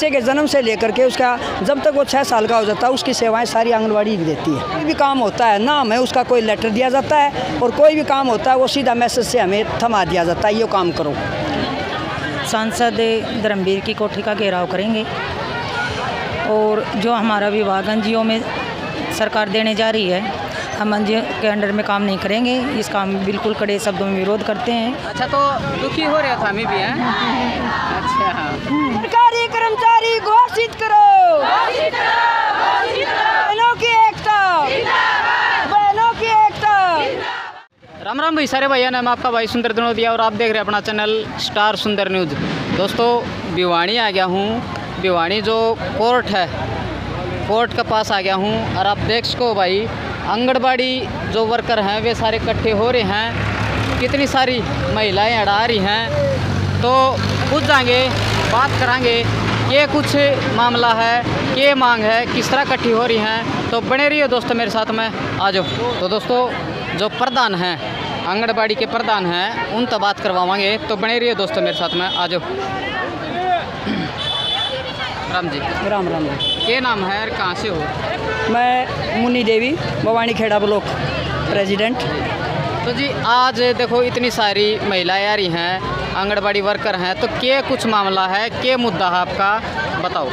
बच्चे के जन्म से लेकर के उसका जब तक वो 6 साल का हो जाता है उसकी सेवाएं सारी आंगनवाड़ी देती है। कोई भी काम होता है ना हमें उसका कोई लेटर दिया जाता है और कोई भी काम होता है वो सीधा मैसेज से हमें थमा दिया जाता है, ये काम करो। सांसद धर्मवीर की कोठी का घेराव करेंगे और जो हमारा विभाग एनजीओ में सरकार देने जा रही है, हम एनजीओ के अंडर में काम नहीं करेंगे। इस काम बिल्कुल कड़े शब्दों में विरोध करते हैं। अच्छा, तो दुखी हो रहे थे हमें भी हैं? अच्छा, सरकारी कर्मचारी घोषित करो, बहनों की एकता, बहनों की एकता। राम राम भाई सारे भैया, नाम आपका भाई सुंदर दनोदिया और आप देख रहे हैं अपना चैनल स्टार सुंदर न्यूज़। दोस्तों, भिवानी आ गया हूँ। भिवानी जो कोर्ट है, कोर्ट के पास आ गया हूँ और आप देख सको भाई, आंगनबाड़ी जो वर्कर हैं वे सारे इकट्ठे हो रहे हैं। कितनी सारी महिलाएं अड़ा रही हैं, तो पूछ जाएंगे, बात करांगे ये कुछ मामला है, ये मांग है, किस तरह इकट्ठी हो रही हैं। तो बने रहिए दोस्तों मेरे साथ में, आ जाओ। तो दोस्तों, जो प्रधान हैं, आंगनबाड़ी के प्रधान हैं, उन तो बात करवाएंगे। तो बने रहिए दोस्तों मेरे साथ में, आ जाओ। राम जी, राम राम जी। क्या नाम है और कहाँ से हो? मैं मुन्नी देवी, भवानी खेड़ा ब्लॉक प्रेसिडेंट। तो जी, आज देखो इतनी सारी महिलाएं आ रही हैं, आंगनबाड़ी वर्कर हैं, तो क्या कुछ मामला है, क्या मुद्दा है आपका, बताओ।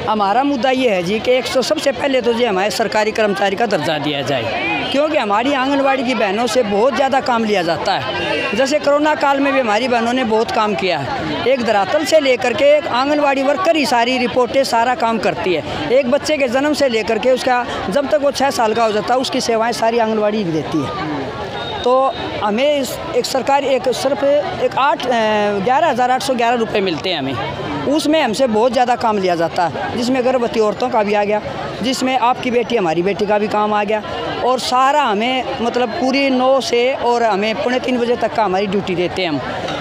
हमारा मुद्दा ये है जी कि सबसे पहले तो जी हमारे सरकारी कर्मचारी का दर्जा दिया जाए, क्योंकि हमारी आंगनवाड़ी की बहनों से बहुत ज़्यादा काम लिया जाता है। जैसे कोरोना काल में भी हमारी बहनों ने बहुत काम किया है। एक धरातल से लेकर के एक आंगनवाड़ी वर्कर ही सारी रिपोर्टें सारा काम करती है। एक बच्चे के जन्म से लेकर के उसका जब तक वो 6 साल का हो जाता है उसकी सेवाएं सारी आंगनवाड़ी देती है। तो हमें एक सरकारी एक सिर्फ एक 11,811 रुपये मिलते हैं हमें। उसमें हमसे बहुत ज़्यादा काम लिया जाता है, जिसमें गर्भवती औरतों का भी आ गया, जिसमें आपकी बेटी हमारी बेटी का भी काम आ गया, और सारा हमें मतलब पूरी 9 से और हमें 2:45 बजे तक का हमारी ड्यूटी देते हैं हम।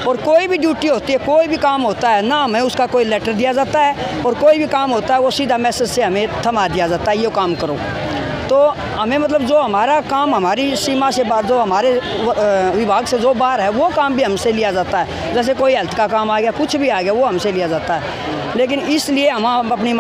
और कोई भी ड्यूटी होती है, कोई भी काम होता है ना हमें उसका कोई लेटर दिया जाता है और कोई भी काम होता है वो सीधा मैसेज से हमें थमा दिया जाता है, ये काम करो। तो हमें मतलब जो हमारा काम हमारी सीमा से बाहर, जो हमारे विभाग से जो बाहर है, वो काम भी हमसे लिया जाता है। जैसे कोई हेल्थ का काम आ गया, कुछ भी आ गया, वो हमसे लिया जाता है। लेकिन इसलिए हम अपनी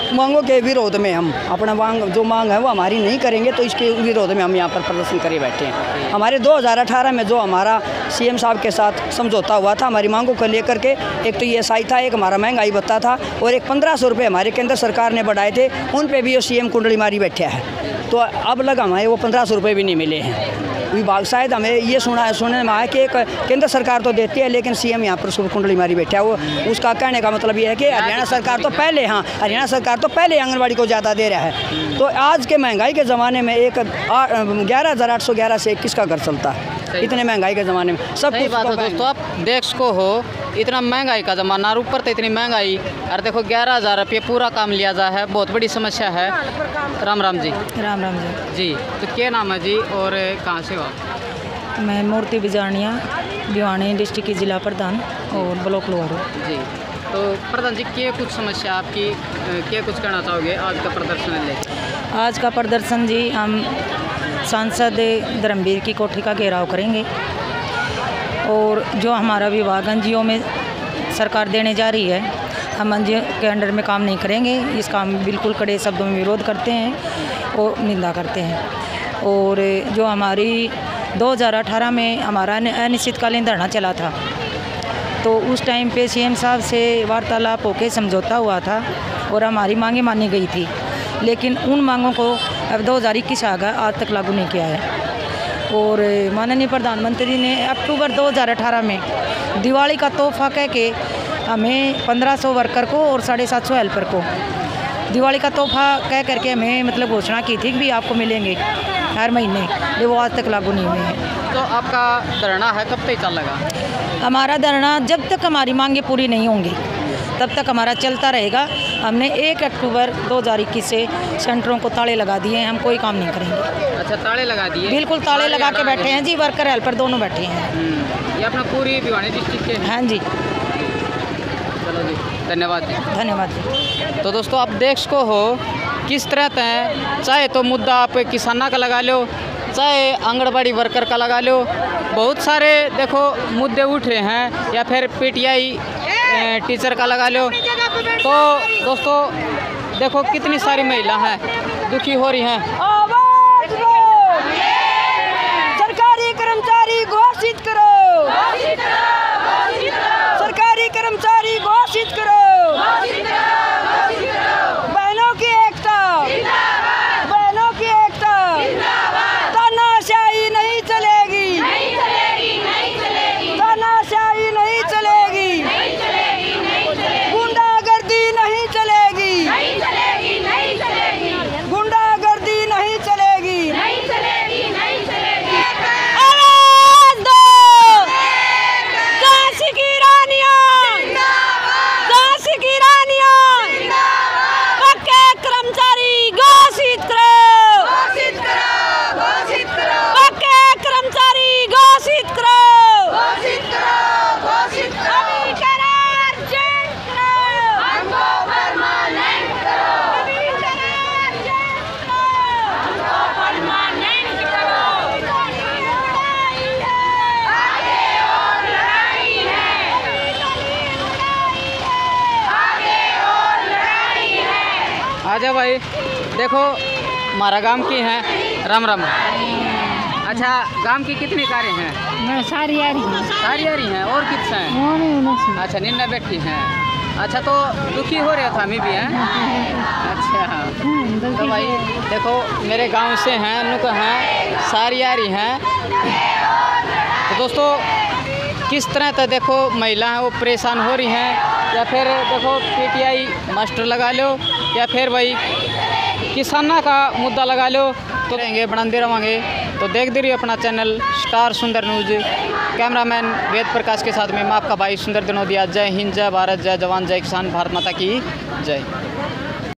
मांगों के विरोध में हम अपना जो मांग है वो हमारी नहीं करेंगे, तो इसके विरोध में हम यहाँ पर प्रदर्शन करे बैठे हैं। हमारे 2018 में जो हमारा सीएम साहब के साथ समझौता हुआ था हमारी मांगों को लेकर के, एक तो ESI था, एक हमारा महंगाई भत्ता था, और एक 1500 रुपये हमारे केंद्र सरकार ने बढ़ाए थे, उन पे भी वो सीएम कुंडली मारी बैठे है। तो अब लगा हमें वो 1500 रुपये भी नहीं मिले हैं। विभाग शायद हमें ये सुनने में आया कि केंद्र सरकार तो देती है, लेकिन सीएम यहाँ पर कुंडली मारी बैठा है। वो उसका कहने का मतलब ये है कि हरियाणा सरकार तो पहले हरियाणा सरकार तो पहले आंगनबाड़ी को ज़्यादा दे रहा है। तो आज के महंगाई के ज़माने में 11,811 से किसका घर चलता है इतने महंगाई के ज़माने में? सब सही बात है दोस्तों, आप देख सको हो, इतना महंगाई का ज़माना और ऊपर तो इतनी महंगाई, और देखो 11,000 रुपये पूरा काम लिया जा है, बहुत बड़ी समस्या है। राम राम जी। राम राम जी, तो क्या नाम है जी और कहाँ से हो आप? मैं मूर्ति बिजानिया, भिवानी डिस्ट्रिक्ट की जिला प्रधान और ब्लॉक लोहारू जी। तो प्रधान जी, क्या कुछ समस्या आपकी, क्या कुछ कहना चाहोगे आज का प्रदर्शन लेकर? आज का प्रदर्शन जी, हम सांसद धर्मवीर की कोठी का घेराव करेंगे और जो हमारा विभाग एनजीओ में सरकार देने जा रही है, हम एनजीओ के अंडर में काम नहीं करेंगे। इस काम बिल्कुल कड़े शब्दों में विरोध करते हैं और निंदा करते हैं। और जो हमारी 2018 में हमारा अनिश्चितकालीन धरना चला था, तो उस टाइम पे सीएम साहब से वार्तालाप होकर समझौता हुआ था और हमारी मांगें मानी गई थी, लेकिन उन मांगों को अब 2021 आ गया, आज तक लागू नहीं किया है। और माननीय प्रधानमंत्री ने अक्टूबर 2018 में दिवाली का तोहफा कह के हमें 1500 वर्कर को और 750 हेल्पर को दिवाली का तोहफा कह करके हमें मतलब घोषणा की थी कि भी आपको मिलेंगे हर महीने, लेकिन वो आज तक लागू नहीं हुए हैं। तो आपका धरना है कब तक चलेगा? हमारा धरना जब तक हमारी मांगें पूरी नहीं होंगी तब तक हमारा चलता रहेगा। हमने 1 अक्टूबर 2021 से सेंटरों को ताले लगा दिए हैं, हम कोई काम नहीं करेंगे। अच्छा, ताले लगा दिए? बिल्कुल ताले लगा के बैठे हैं जी, वर्कर हेल्पर दोनों बैठे हैं। ये अपना पूरी भिवानी डिस्ट्रिक्ट के? हाँ जी। चलो जी, धन्यवाद जी। धन्यवाद जी। तो दोस्तों, आप देख सको हो किस तरह तय, चाहे तो मुद्दा आप किसाना का लगा लो, चाहे आंगनबाड़ी वर्कर का लगा लो, बहुत सारे देखो मुद्दे उठ रहे हैं, या फिर PTI टीचर का लगा लो। तो दोस्तों देखो कितनी सारी महिला हैं दुखी हो रही हैं। आवाज दो, सरकारी कर्मचारी घोषित करो, सरकारी कर्मचारी घोषित करो, बहनों की एकता, बहनों की एकता, तानाशाही नहीं चलेगी, तानाशाही नहीं चलेगी, गुंडागर्दी नहीं चलेगी, गुंडागर्दी नहीं चलेगी। आवाज दो, झांसी की रानियां, झांसी की रानियां, पक्के कर्मचारी घोषित करो, पक्के कर्मचारी घोषित करो, अभी करार चेंज करो, अभी करार चेंज आजा भाई, देखो हमारा गांव की हैं। राम राम। अच्छा, गांव की कितनी कारें हैं? मैं सारी आ रही हूँ। सारी आ रही हैं और कितने हैं? अच्छा, निन्ना बैठी हैं। अच्छा, तो दुखी हो रहे था हमें भी हैं। अच्छा, तो भाई देखो मेरे गांव से हैं, नुक हैं, सारी आ रही हैं। तो दोस्तों किस तरह तक देखो महिला हैं वो परेशान हो रही हैं, या फिर देखो पीटीआई मास्टर लगा लो, या फिर भाई किसाना का मुद्दा लगा लो, तो रहेंगे बनाते रहेंगे। तो देखते रहिए अपना चैनल स्टार सुंदर न्यूज़। कैमरामैन वेद प्रकाश के साथ में मैं आपका भाई सुंदर दिनोदिया। जय हिंद, जय भारत, जय जवान, जय किसान, भारत माता की जय।